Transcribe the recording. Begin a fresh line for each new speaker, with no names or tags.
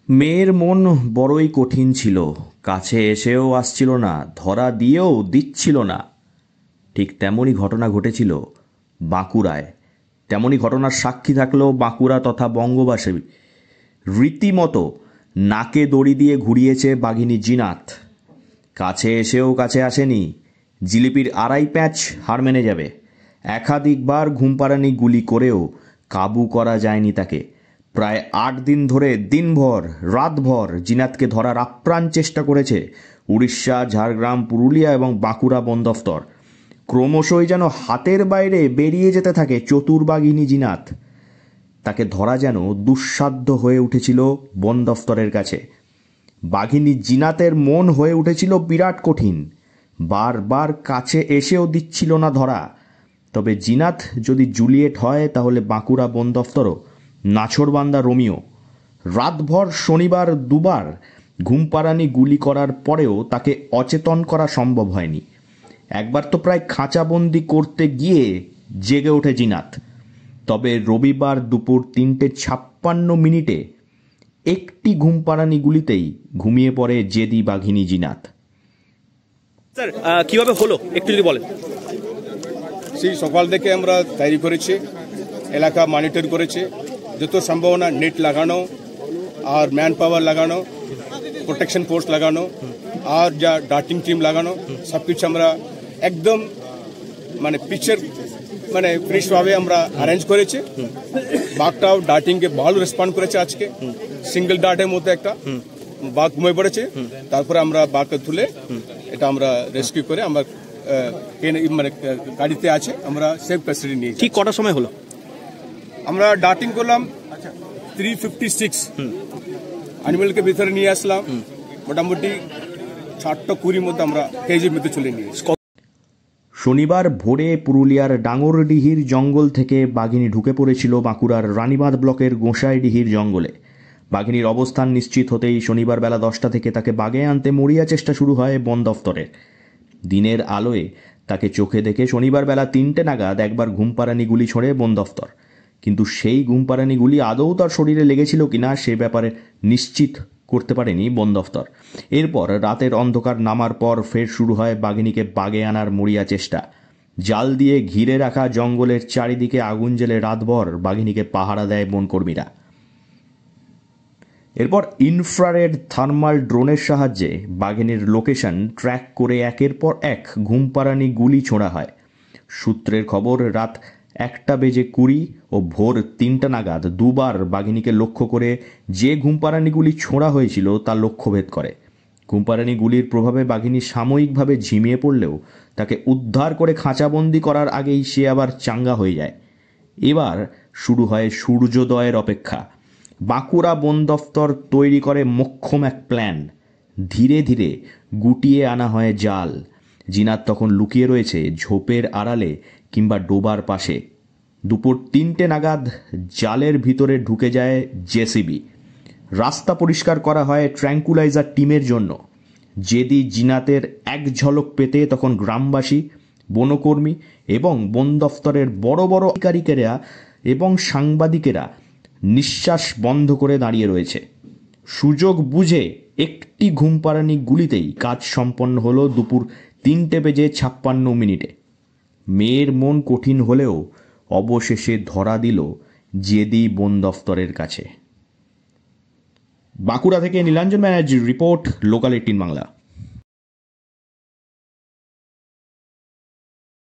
মেয়ের মন বড়ই কঠিন ছিল, কাছে এসেও আসছিল না, ধরা দিয়েও দিচ্ছিল না। ঠিক তেমনই ঘটনা ঘটেছিল বাঁকুড়ায়। তেমনই ঘটনার সাক্ষী থাকলো বাঁকুড়া তথা বঙ্গবাসী। রীতিমতো নাকে দড়ি দিয়ে ঘুরিয়েছে বাঘিনী জিনাত। কাছে এসেও কাছে আসেনি, জিলিপির আড়াই প্যাঁচ হার মেনে যাবে। একাধিকবার ঘুমপাড়ানি গুলি করেও কাবু করা যায়নি তাকে। প্রায় ৮ দিন ধরে দিনভর রাতভর জিনাতকে ধরার আপ্রাণ চেষ্টা করেছে উড়িষ্যা, ঝাড়গ্রাম, পুরুলিয়া এবং বাঁকুড়া বন দফতর। ক্রমশই যেন হাতের বাইরে বেরিয়ে যেতে থাকে চতুর্বাঘিনী জিনাত। তাকে ধরা যেন দুঃসাধ্য হয়ে উঠেছিল বন দফতরের কাছে। বাঘিনী জিনাতের মন হয়ে উঠেছিল বিরাট কঠিন, বারবার কাছে এসেও দিচ্ছিল না ধরা। তবে জিনাত যদি জুলিয়েট হয় তাহলে বাঁকুড়া বন দফতরও নাছোড়বান্দা রোমিও। রাতভর শনিবার দুবার ঘুমপাড়ানি গুলি করার পরেও তাকে অচেতন করা সম্ভব হয়নি। একবার তো প্রায় খাঁচাবন্দি করতে গিয়ে জেগে ওঠে জিনাত। তবে রবিবার দুপুর ৩:৫৬ একটি ঘুমপাড়ানি গুলিতেই ঘুমিয়ে পড়ে জেদি বাঘিনী জিনাত।
স্যার কিভাবে হলো একটু যদি বলেন।
সেই সকাল থেকে আমরা তৈরি করেছি, এলাকা মনিটর করেছি, যত সম্ভাবনা নেট লাগানো আর ম্যান পাওয়ার লাগানো, প্রোটেকশন ফোর্স লাগানো আর যা ডার্টিং টিম লাগানো, সব কিছু আমরা একদম পিকচার ফ্রেশভাবে আমরা অ্যারেঞ্জ করেছি। বাঘটাও ডার্টিংকে ভালো রেসপন্ড করেছে। আজকে সিঙ্গেল ডার্টের মধ্যে একটা বাঘ ঘুমিয়ে পড়েছে, তারপরে আমরা বাঘকে তুলে এটা আমরা রেস্কিউ করে আমরা গাড়িতে আছে, আমরা সেফ কাস্টাডি নিয়েছি।
ঠিক কটার সময় হলো?
আমরা ডার্টিং করলাম 3:56, অ্যানিমেলকে ভিতরে নিয়ে আসলাম মোটামুটি 7:20 মধ্যে আমরা কেজির মধ্যে চলে নিয়েছি।
শনিবার ভোরে পুরুলিয়ার ডাঙরডিহির জঙ্গল থেকে বাঘিনী ঢুকে পড়েছিল বাঁকুড়ার রানীবাঁধ ব্লকের গোঁসাইডিহির জঙ্গলে। বাঘিনীর অবস্থান নিশ্চিত হতেই শনিবার বেলা 10টা থেকে তাকে বাগে আনতে মরিয়া চেষ্টা শুরু হয় বন দফতরের। দিনের আলোয় তাকে চোখে দেখে শনিবার বেলা 3টে নাগাদ একবার ঘুমপাড়ানি গুলি ছোঁড়ে বন দফতর। কিন্তু সেই ঘুমপাড়ানি গুলি আদৌ তার শরীরে লেগেছিল কিনা সে ব্যাপারে নিশ্চিত করতে পারেনি বন দফতর। এরপর রাতের অন্ধকার নামার পর ফের শুরু হয় বাঘিনীকে বাগে আনার মরিয়া চেষ্টা। জাল দিয়ে ঘিরে রাখা জঙ্গলের চারিদিকে আগুন জ্বেলে রাতভর বাঘিনীকে পাহারা দেয় বনকর্মীরা। এরপর ইনফ্রারেড থার্মাল ড্রোনের সাহায্যে বাঘিনীর লোকেশন ট্র্যাক করে একের পর এক ঘুমপাড়ানি গুলি ছোঁড়া হয়। সূত্রের খবর, রাত 1:20 ও ভোর 3টা নাগাদ দুবার বাঘিনীকে লক্ষ্য করে যে ঘুমপাড়ানি গুলি ছোঁড়া হয়েছিল তা লক্ষ্যভেদ করে। ঘুমপাড়ানি গুলির প্রভাবে বাঘিনী সাময়িকভাবে ঝিমিয়ে পড়লেও তাকে উদ্ধার করে খাঁচাবন্দি করার আগেই সে আবার চাঙ্গা হয়ে যায়। এবার শুরু হয় সূর্যোদয়ের অপেক্ষা। বাঁকুড়া বন দফতর তৈরি করে মোক্ষম এক প্ল্যান। ধীরে ধীরে গুটিয়ে আনা হয় জাল। জিনাত তখন লুকিয়ে রয়েছে ঝোপের আড়ালে কিংবা ডোবার পাশে। দুপুর 3টে নাগাদ জালের ভিতরে ঢুকে যায় জেসিবি। রাস্তা পরিষ্কার করা হয় ট্র্যাঙ্কুলাইজার টিমের জন্য। জেদি জিনাতের এক ঝলক পেতে তখন গ্রামবাসী, বনকর্মী এবং বন দফতরের বড় বড় আধিকারিকেরা এবং সাংবাদিকেরা নিঃশ্বাস বন্ধ করে দাঁড়িয়ে রয়েছে। সুযোগ বুঝে একটি ঘুমপাড়ানি গুলিতেই কাজ সম্পন্ন হলো দুপুর 3:56। মেয়ের মন কঠিন হলেও অবশেষে ধরা দিল জেদি বন দফতরের কাছে। বাঁকুড়া থেকে নীলাঞ্জন ব্যানার্জির রিপোর্ট, লোকাল 18 বাংলা।